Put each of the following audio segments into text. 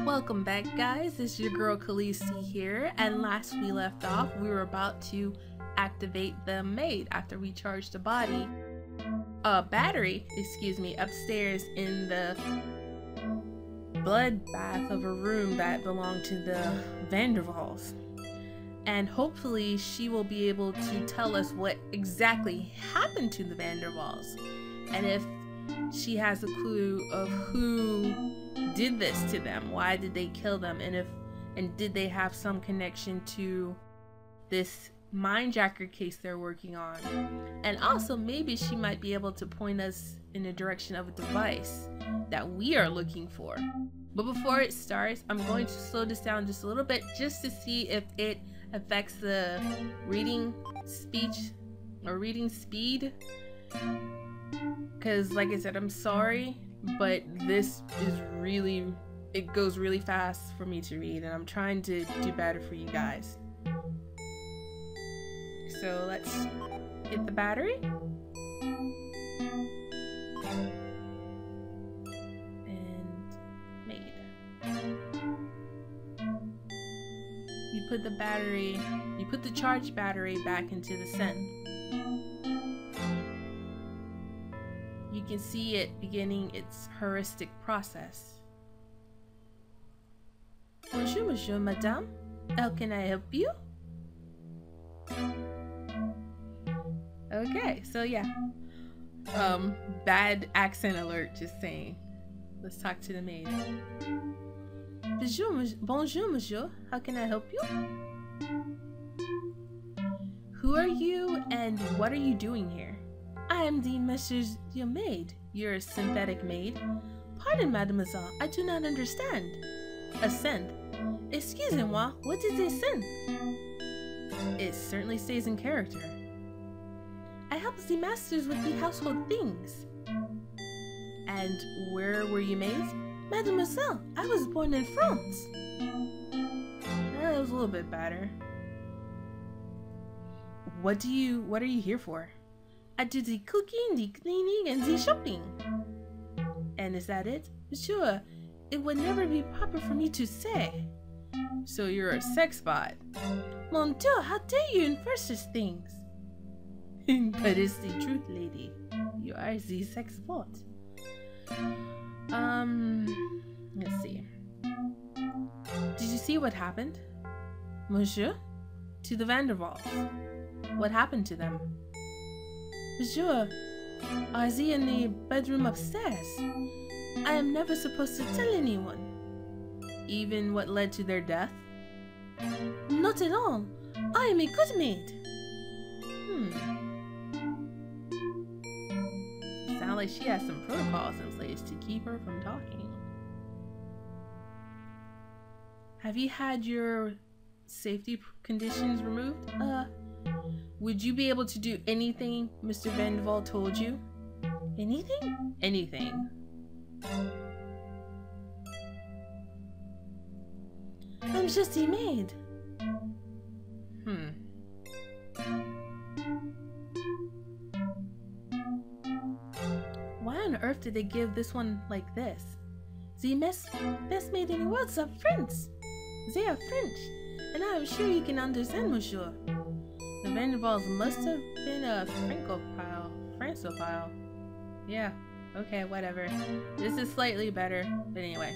Welcome back, guys. It's your girl Kallistei here, and last we left off we were about to activate the maid after we charged the battery upstairs in the bloodbath of a room that belonged to the Vandervalls. And hopefully she will be able to tell us what exactly happened to the Vandervalls, and if she has a clue of who did this to them, why did they kill them, and did they have some connection to this mindjacker case they're working on. And also maybe she might be able to point us in the direction of a device that we are looking for. But before it starts, I'm going to slow this down just a little bit just to see if it affects the reading speed, because like I said, I'm sorry, but this is it goes really fast for me to read, and I'm trying to do better for you guys. So let's hit the battery. And made. You put the charged battery back into the send. You can see it beginning its heuristic process. Bonjour, monsieur, madame. How can I help you? Okay, so yeah. Bad accent alert, just saying. Let's talk to the maid. Bonjour, monsieur. How can I help you? Who are you and what are you doing here? I am the message your maid. You're a synthetic maid? Pardon, mademoiselle, I do not understand. A scent? Excusez-moi, what is a scent? It certainly stays in character. I help the masters with the household things. And where were you made? Mademoiselle, I was born in France. That was a little bit better. What are you here for? I do the cooking, the cleaning, and the shopping. And is that it? Sure, it would never be proper for me to say. So you're a sex bot. Mon Dieu, how dare you infer such things? But it's the truth, lady. You are the sex bot. Let's see. Did you see what happened? Monsieur? To the Vandervalls. What happened to them? Monsieur, are they in the bedroom upstairs? I am never supposed to tell anyone. Even what led to their death? Not at all. I am a good maid. Sounds like she has some protocols in place to keep her from talking. Have you had your safety conditions removed? Would you be able to do anything Mr. Vanderval told you? Anything? Anything. I'm just a maid. Why on earth did they give this one like this? The best maid in the world are French. They are French, and I am sure you can understand, monsieur. The Vandervalls must have been a Francophile. Yeah, okay, whatever. This is slightly better, but anyway.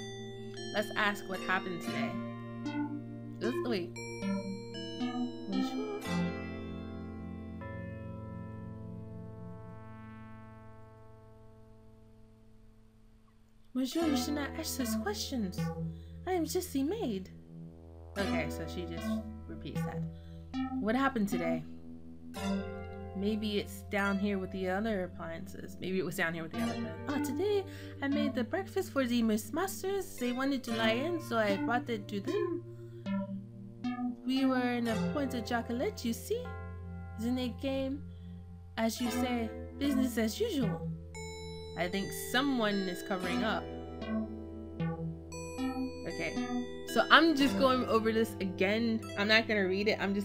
Let's ask what happened today. Wait. Bonjour. Monsieur, you should not ask those questions. I am just a maid. Okay, so she just repeats that. What happened today? Maybe it's down here with the other appliances. Maybe it was down here with the other appliances. Today I made the breakfast for the Miss Masters. They wanted to lie in, so I brought it to them. We were in a point of chocolate, you see? Then it came, as you say, business as usual. I think someone is covering up. Okay, so I'm just going over this again. I'm not gonna read it. I'm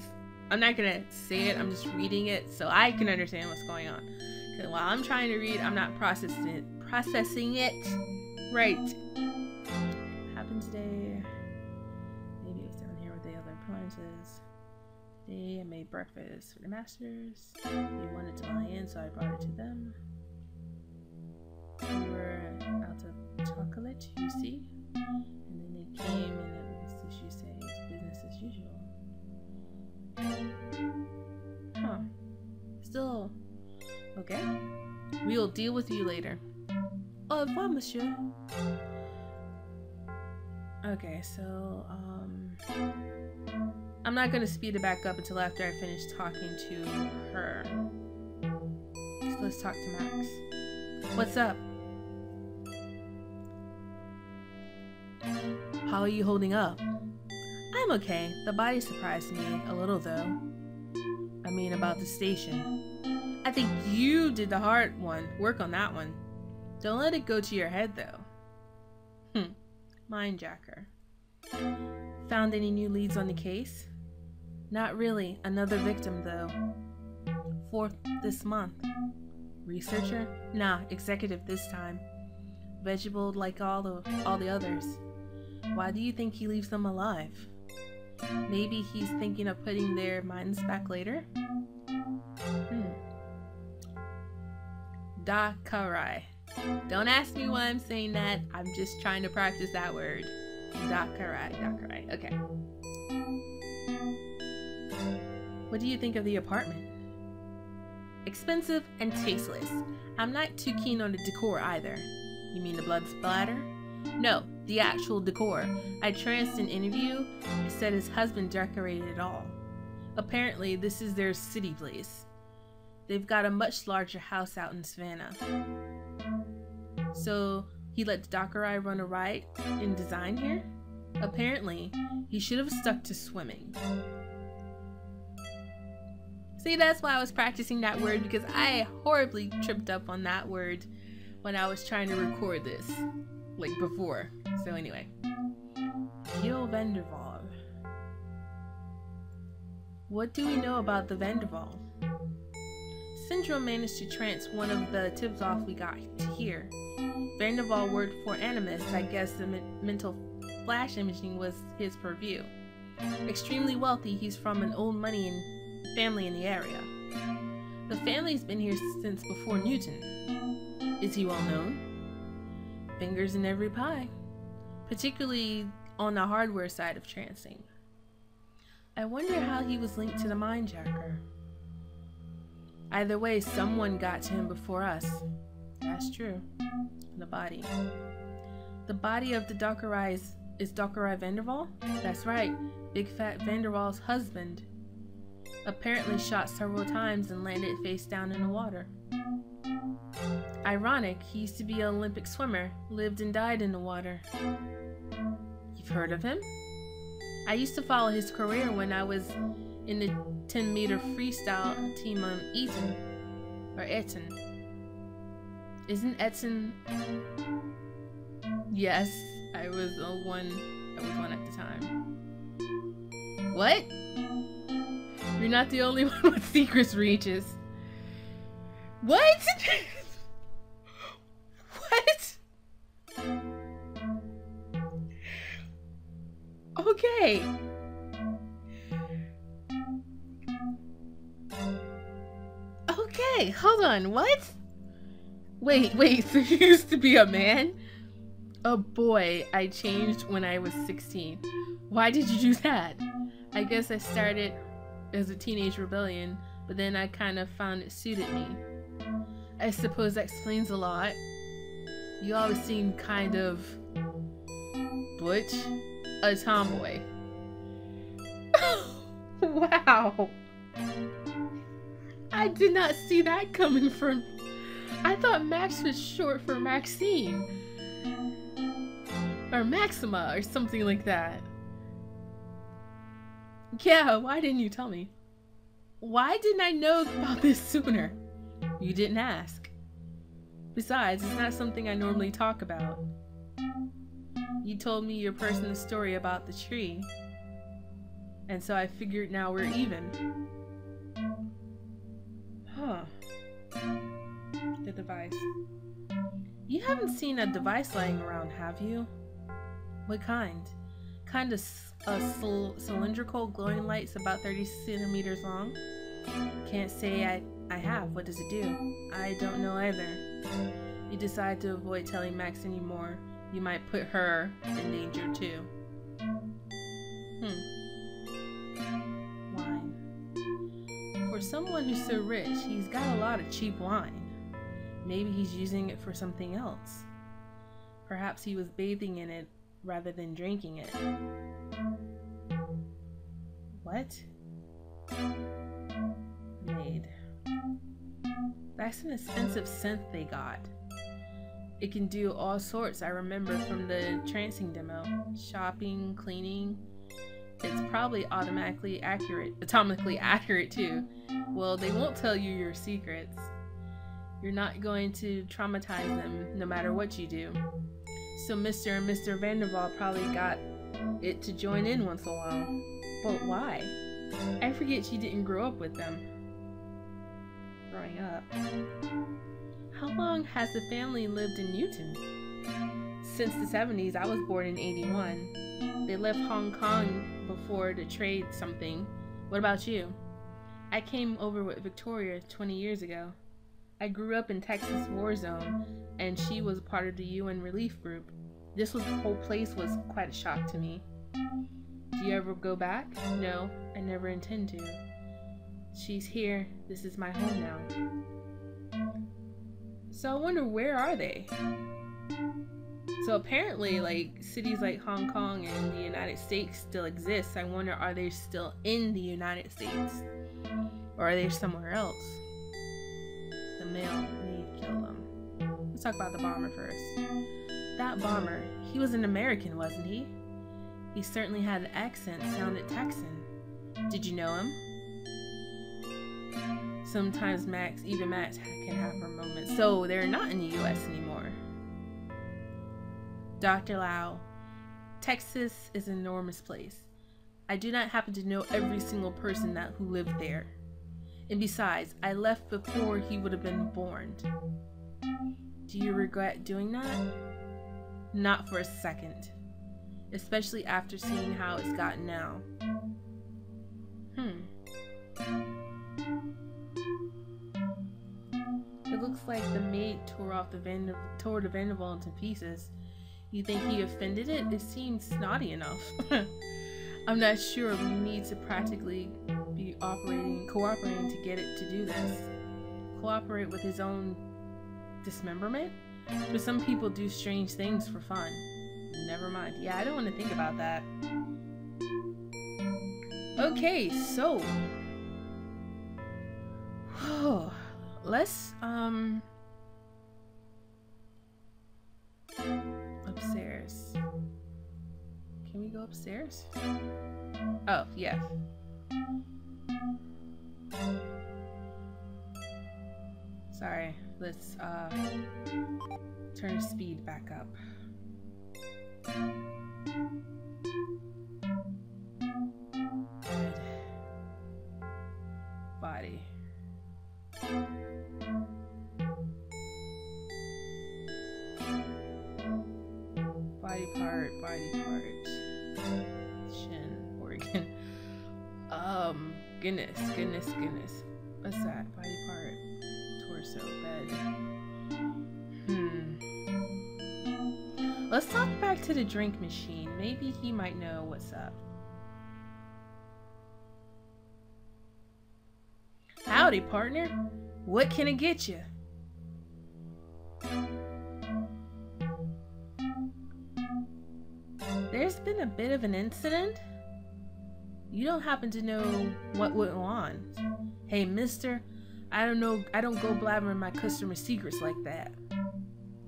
not gonna say it. I'm just reading it so I can understand what's going on. Because while I'm trying to read, I'm not processing it right. Wednesday. Maybe it was down here with the other appliances. Today I made breakfast for the masters. They wanted to lie in, so I brought it to them. We were out of chocolate, you see. And then they came, and it was, as you say, it's business as usual. Huh. Still okay. We'll deal with you later. Au revoir, monsieur. Okay, so I'm not gonna speed it back up until after I finish talking to her. So let's talk to Max. What's up? How are you holding up? I'm okay. The body surprised me a little though. I mean about the station. I think you did the hard one. Work on that one. Don't let it go to your head though. Mindjacker. Found any new leads on the case? Not really. Another victim though. 4th this month. Researcher? Nah, executive this time. Vegetable like all the others. Why do you think he leaves them alive? Maybe he's thinking of putting their minds back later? Dakarai. Don't ask me why I'm saying that. I'm just trying to practice that word. Dakarai. Dakarai. Okay. What do you think of the apartment? Expensive and tasteless. I'm not too keen on the decor either. You mean the blood splatter? No, the actual decor. I tranced an interview. It said his husband decorated it all. Apparently, this is their city place. They've got a much larger house out in Savannah. So, he let Dakarai run a riot in design here? Apparently, he should have stuck to swimming. See, that's why I was practicing that word, because I horribly tripped up on that word when I was trying to record this. Like before. So anyway. Gil Vanderval. What do we know about the Vanderval? Syndrome managed to trance one of the tips off we got to hear. Vanderval worked for Animus. I guess the mental flash imaging was his purview. Extremely wealthy, he's from an old money and family in the area. The family's been here since before Newton. Is he well known? Fingers in every pie, particularly on the hardware side of trancing. I wonder how he was linked to the Mindjacker. Either way, someone got to him before us. That's true. The body. The body of the Dakarai is Dakarai Vanderval? That's right. Big Fat Vanderval's husband. Apparently shot several times and landed face down in the water. Ironic, he used to be an Olympic swimmer, lived and died in the water. You've heard of him? I used to follow his career when I was in the 10-meter freestyle team on Eton. Isn't Eton? Yes, I was one at the time. What? You're not the only one with secrets reaches. What? What? Okay. Okay, hold on, what? Wait, so you used to be a man? Oh boy, I changed when I was 16. Why did you do that? I guess I started as a teenage rebellion, but then I kind of found it suited me. I suppose that explains a lot. You always seem kind of butch, a tomboy. Wow. I did not see that coming from... I thought Max was short for Maxine. Or Maxima, or something like that. Yeah, why didn't you tell me? Why didn't I know about this sooner? You didn't ask. Besides, it's not something I normally talk about. You told me your personal story about the tree. And so I figured now we're even. Huh. The device. You haven't seen a device lying around, have you? What kind? Kind of cylindrical glowing lights about 30 centimeters long? Can't say I have. What does it do? I don't know either. You decide to avoid telling Max anymore. You might put her in danger too. Wine. For someone who's so rich, he's got a lot of cheap wine. Maybe he's using it for something else. Perhaps he was bathing in it rather than drinking it. What? Maid. That's an expensive scent they got. It can do all sorts, I remember from the trancing demo. Shopping, cleaning. It's probably atomically accurate too. Well, they won't tell you your secrets. You're not going to traumatize them no matter what you do. So Mr. and Mr. Vanderwaal probably got it to join in once in a while. But why? I forget she didn't grow up with them. Growing up. How long has the family lived in Newton? Since the 70s. I was born in 81. They left Hong Kong before to trade something. What about you? I came over with Victoria 20 years ago. I grew up in Texas war zone, and she was part of the UN relief group. The whole place was quite a shock to me. Do you ever go back? No, I never intend to. She's here. This is my home now. So I wonder, where are they? So apparently, like, cities like Hong Kong and the United States still exist. I wonder, are they still in the United States? Or are they somewhere else? The male maid killed them. Let's talk about the bomber first. That bomber, he was an American, wasn't he? He certainly had an accent, sounded Texan. Did you know him? Sometimes even Max can have her moments. So they're not in the US anymore. Dr. Lau, Texas is an enormous place. I do not happen to know every single person who lived there. And besides, I left before he would have been born. Do you regret doing that? Not for a second. Especially after seeing how it's gotten now. It looks like the maid tore the Vanderwaal into pieces. You think he offended it? It seems snotty enough. I'm not sure. We need to practically be cooperating to get it to do this. Cooperate with his own dismemberment? But some people do strange things for fun. Never mind. Yeah, I don't want to think about that. Okay, so let's upstairs. Can we go upstairs? Oh, yeah. Sorry, let's turn the speed back up. Good. Body. Body part. Shin, organ. Goodness. What's that? Body part. Torso, bed. Let's talk back to the drink machine. Maybe he might know what's up. Howdy, partner. What can I get you? There's been a bit of an incident. You don't happen to know what went on? Hey, mister, I don't know. I don't go blabbering my customer secrets like that.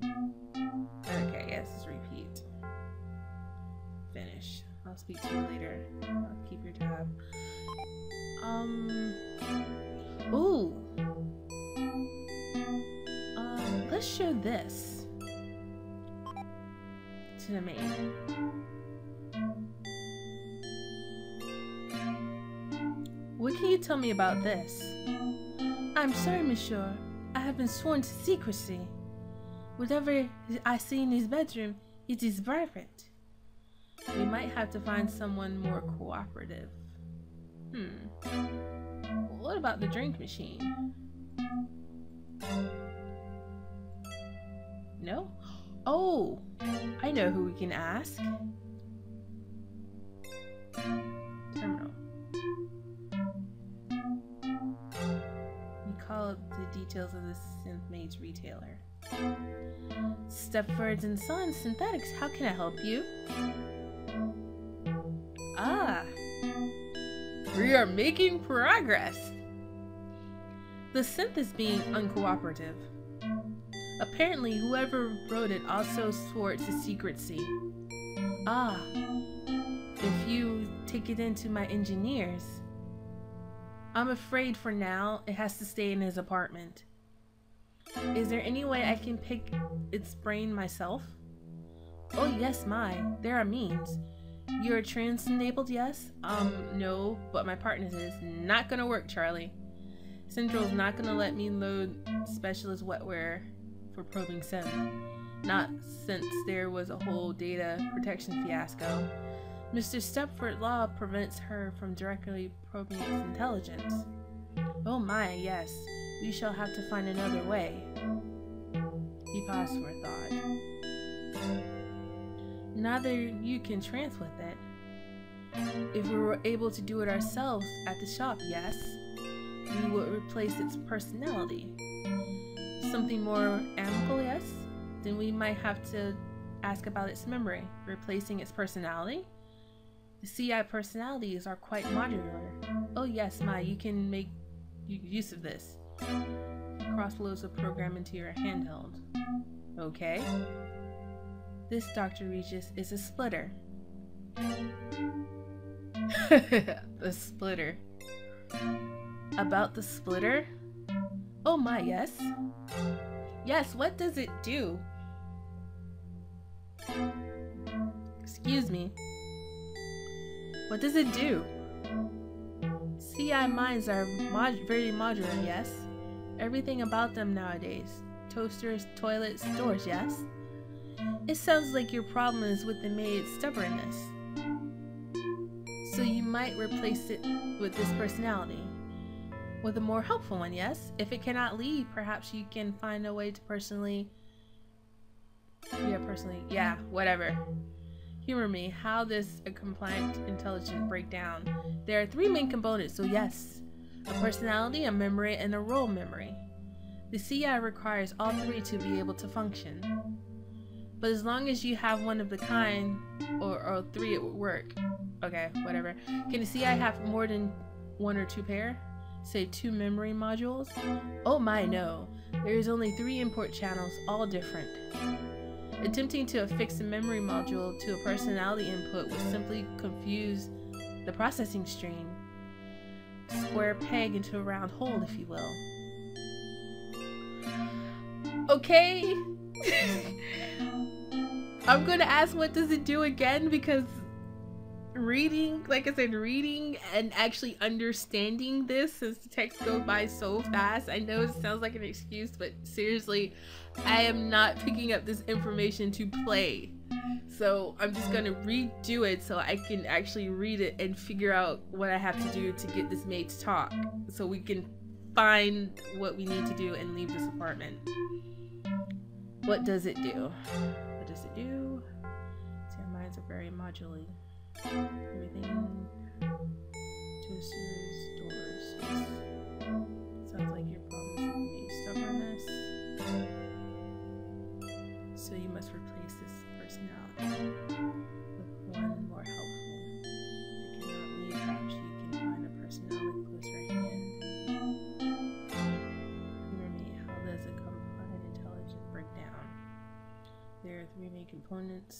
Okay, yes, repeat. Finish. I'll speak to you later. I'll keep your tab. Ooh. Let's show this to the maid. What can you tell me about this? I'm sorry, monsieur. I have been sworn to secrecy. Whatever I see in his bedroom, it is private. We might have to find someone more cooperative. What about the drink machine? No? Oh, I know who we can ask. Terminal. You call up the details of the Synth Maid's retailer. Stepford and Son Synthetics, how can I help you? Ah, we are making progress. The synth is being uncooperative. Apparently, whoever wrote it also swore it to secrecy. Ah, if you take it into my engineers. I'm afraid for now it has to stay in his apartment. Is there any way I can pick its brain myself? Oh yes, there are means. You're trans-enabled, yes? No, but my partner's is. Not gonna work, Charlie. Central's not gonna let me load specialist wetware for probing Sim. Not since there was a whole data protection fiasco. Mr. Stepford Law prevents her from directly probing its intelligence. Oh my, yes. We shall have to find another way. He paused for a thought. Neither you can trance with it. If we were able to do it ourselves at the shop, yes, we would replace its personality. Something more amicable, yes? Then we might have to ask about its memory, replacing its personality? The CI personalities are quite modular. Oh yes, you can make use of this. Crossflows a program into your handheld. Okay. This, Dr. Regis, is a splitter. The splitter. About the splitter? Oh my, yes. Yes, what does it do? Excuse me. What does it do? CI minds are very modular, yes? Everything about them nowadays. Toasters, toilets, doors, yes? It sounds like your problem is with the maid's stubbornness. So you might replace it with this personality. With a more helpful one, yes? If it cannot leave, perhaps you can find a way to whatever. Humor me, how this a compliant intelligent breakdown? There are 3 main components, so yes. A personality, a memory, and a role memory. The CI requires all 3 to be able to function. But as long as you have one of the kind, or 3, it would work. Okay, whatever. Can the CI have more than 1 or 2 pair? Say 2 memory modules? Oh my, no. There is only 3 import channels, all different. Attempting to affix a memory module to a personality input would simply confuse the processing stream. Square peg into a round hole, if you will. Okay. I'm gonna ask what does it do again, because reading, like I said, reading and actually understanding this, since the text goes by so fast, I know it sounds like an excuse, but seriously, I am not picking up this information to play. So I'm just gonna redo it so I can actually read it and figure out what I have to do to get this maid to talk, so we can find what we need to do and leave this apartment. What does it do? What does it do? See, our minds are very modular. Everything. Toasters, doors. Yes. Sounds like your problem is with stubbornness. So you must replace this personality with one more helpful. If you cannot leave, perhaps you can find a personality closer at hand. Humor me, how does a compliant intelligence break down? There are 3 main components.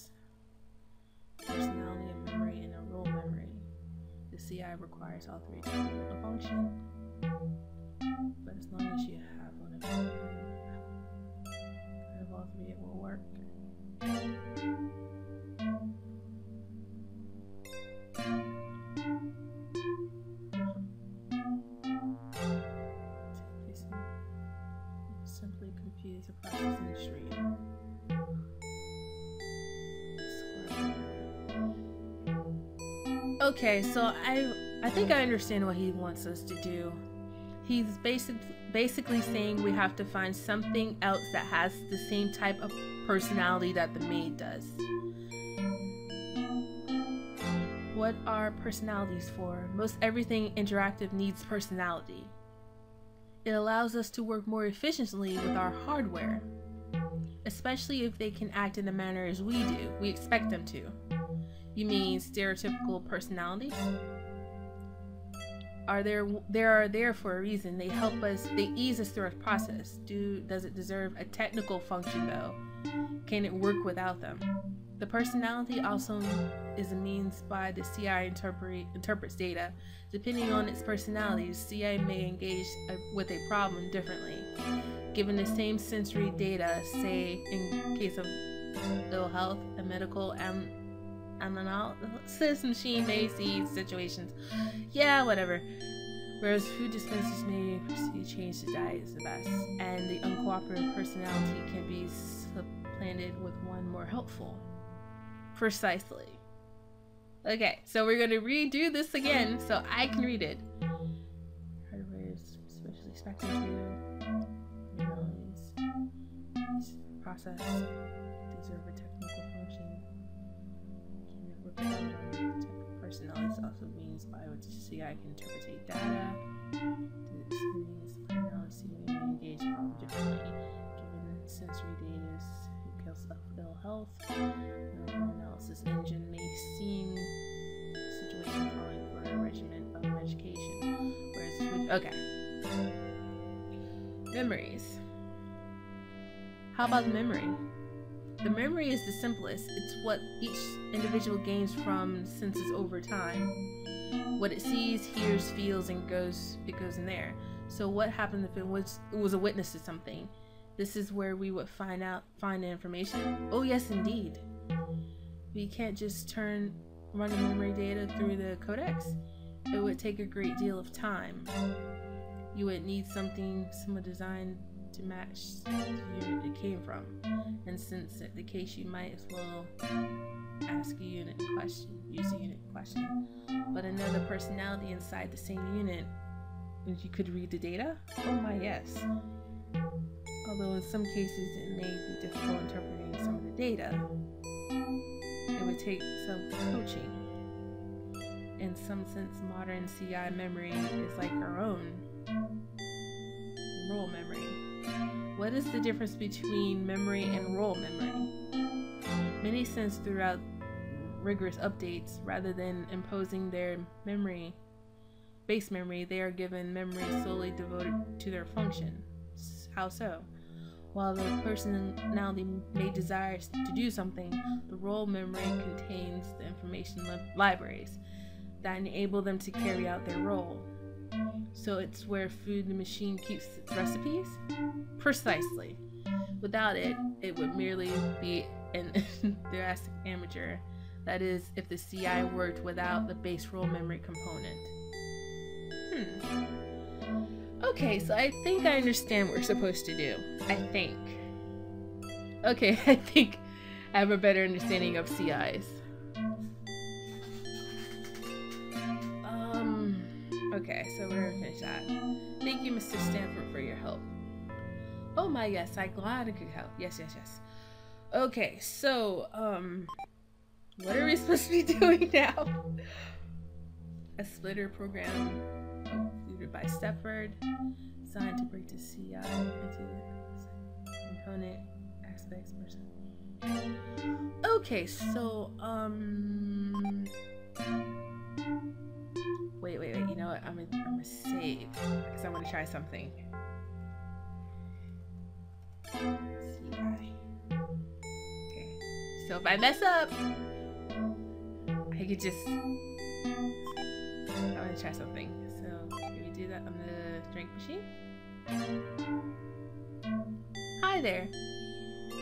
Personality, a memory, and a role memory. The CI requires all 3 to be able to function. But as long as you have one of them, out of all 3 it will work. Simply confuse the processing stream. Okay, so I think I understand what he wants us to do. He's basically saying we have to find something else that has the same type of personality that the maid does. What are personalities for? Most everything interactive needs personality. It allows us to work more efficiently with our hardware, especially if they can act in the manner as we do. We expect them to. You mean stereotypical personalities? They are there for a reason. They help us, they ease us through our process. Does it deserve a technical function though? Can it work without them? The personality also is a means by the CI interprets data. Depending on its personality, the CI may engage with a problem differently. Given the same sensory data, say in case of ill health, a medical analysis machine may see situations. Yeah, whatever. Whereas food dispensers may proceed to change the diet is the best, and the uncooperative personality can be supplanted with one more helpful. Precisely. Okay, so we're gonna redo this again so I can read it. Hardware is especially expected to process deserve a technical function. Personalities also means by which CI can interpret data. This means personality may engage problem differently. Given sensory data, because of ill health, analysis engine may seem situation calling for a regimen of education. Whereas okay. Memories. How about memory? The memory is the simplest. It's what each individual gains from senses over time. What it sees, hears, feels, and it goes in there. So what happens if it was a witness to something? This is where we would find the information. Oh yes, indeed. We can't just run the memory data through the codex. It would take a great deal of time. You would need something designed to match the unit it came from. And since it's the case, you might as well ask a unit question, use a unit question. But another personality inside the same unit, and you could read the data? Oh my, yes. Although in some cases it may be difficult interpreting some of the data, it would take some coaching. In some sense, modern CI memory is like our own role memory. What is the difference between memory and role memory? Many sense throughout rigorous updates, rather than imposing their base memory, they are given memory solely devoted to their function. How so? While the personality may desire to do something, the role memory contains the information libraries that enable them to carry out their role. So it's where food machine keeps its recipes? Precisely. Without it, it would merely be an enthusiastic amateur. That is, if the CI worked without the base role memory component. Okay, so I think I understand what we're supposed to do. I think. Okay, I think I have a better understanding of CIs. Okay, so we're gonna finish that. Thank you, Mr. Stanford, for your help. Oh my, yes, I'm glad I could help. Yes. Okay, so, what are we supposed to be doing now? A splitter program completed by Stepford, designed to break the CI into component aspects. Okay, so, wait, you know what, I'm gonna save, because I want to try something. CI. Okay, so if I mess up, I could just, I want to try something. So, can we do that on the drink machine? Hi there.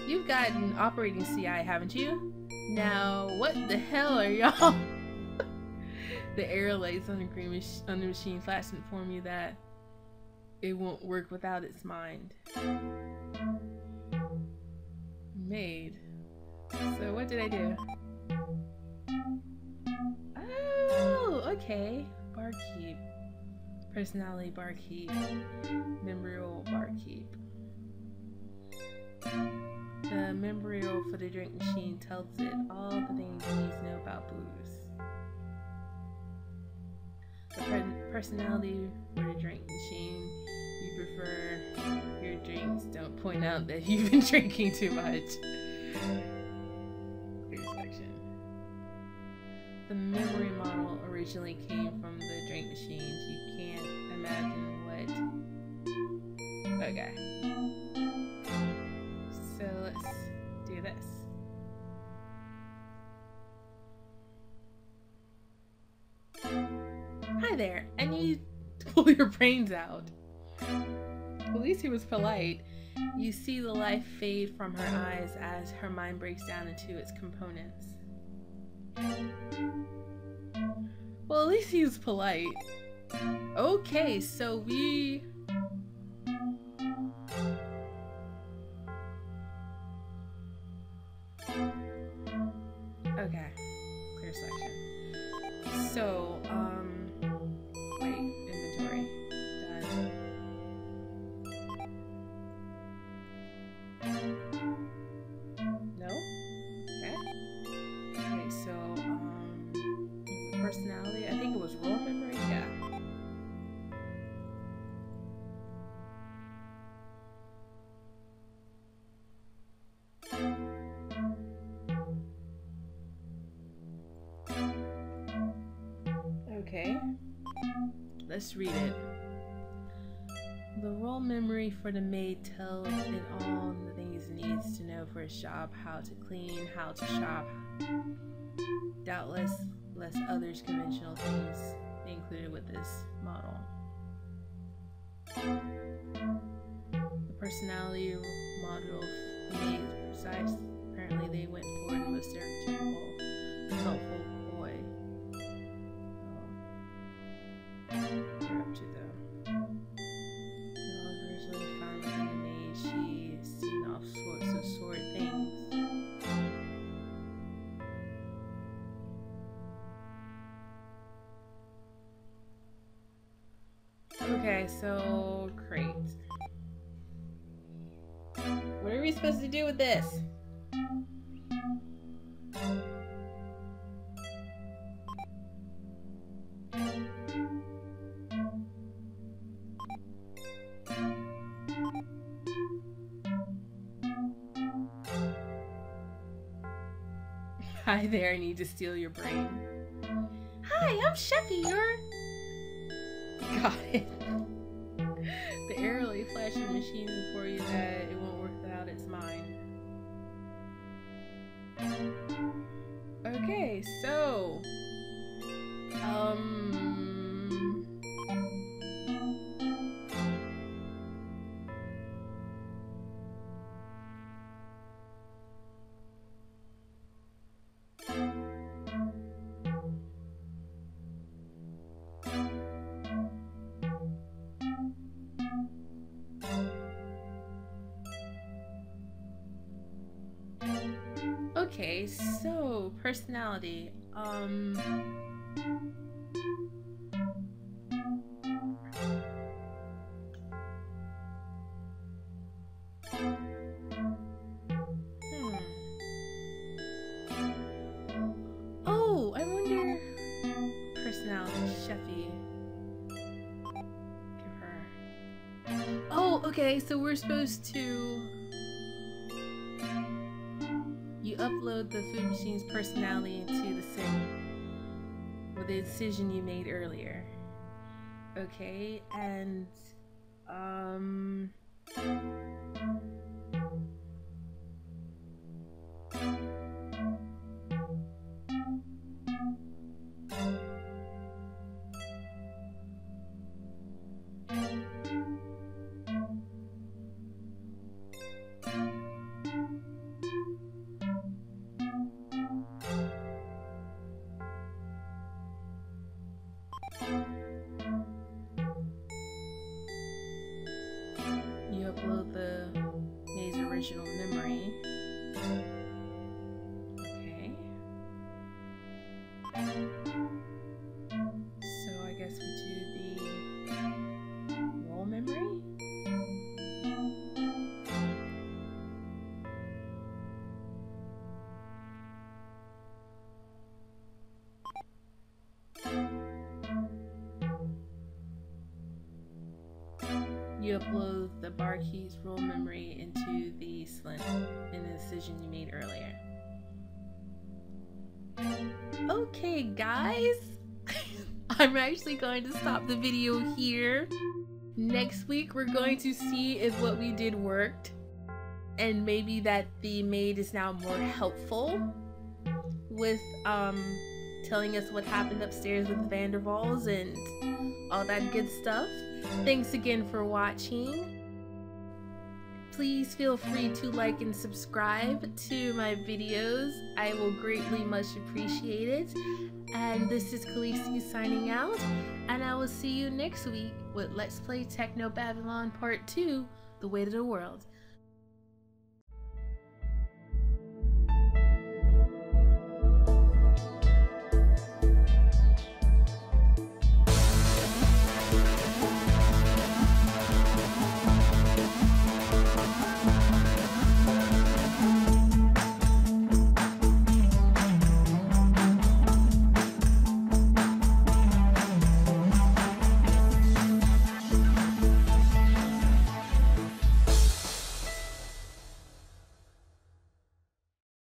You've got an operating CI, haven't you? Now, what the hell are y'all? The arrow lights on the machine flash to inform you that it won't work without its mind. Maid. So what did I do? Oh, okay. Barkeep. Personality barkeep. Memory roll barkeep. The memory roll for the drink machine tells it all the things you need to know about booze. The personality for the drink machine. You prefer your drinks. Don't point out that you've been drinking too much. Clear section. The memory model originally came from the drink machines. You can't imagine what... Okay. So let's do this. Hi there, I need to pull your brains out. At least he was polite. You see the life fade from her eyes as her mind breaks down into its components. Well, at least he was polite. Okay, so we... Okay, clear section. So, wait, inventory. Done. No? Okay. Okay, so, personality, I think it was role memory, yeah. Okay, let's read it. The role memory for the maid tells it all the things it needs to know for its job, how to clean, how to shop. Doubtless, less others conventional things included with this model. The personality model maid is precise. Apparently they went for the most stereotypical, helpful boy. We're up to though. When I was originally found within the maid, she's seen all sorts of sordid things. Okay, so crate. What are we supposed to do with this? Hi there, I need to steal your brain. Hi, I'm Chefy, you're... Got it. The airily flashes the machine before you that it won't work without its mind. Okay, so... Okay, so personality. Oh, I wonder. Personality, Chefy. Give her. Oh, okay, so we're supposed to. You upload the food machine's personality into the sim with the decision you made earlier. Okay, and you upload the maid's original memory. Okay. You upload the bar keys role memory into the Slint in the decision you made earlier. Okay, guys. I'm actually going to stop the video here. Next week, we're going to see if what we did worked. And maybe that the maid is now more helpful with telling us what happened upstairs with the Vandervalls and all that good stuff. Thanks again for watching. Please feel free to like and subscribe to my videos. I will greatly much appreciate it. And this is Kallistei signing out, and I will see you next week with Let's Play TechnoBabylon Part 2, The Way to the World.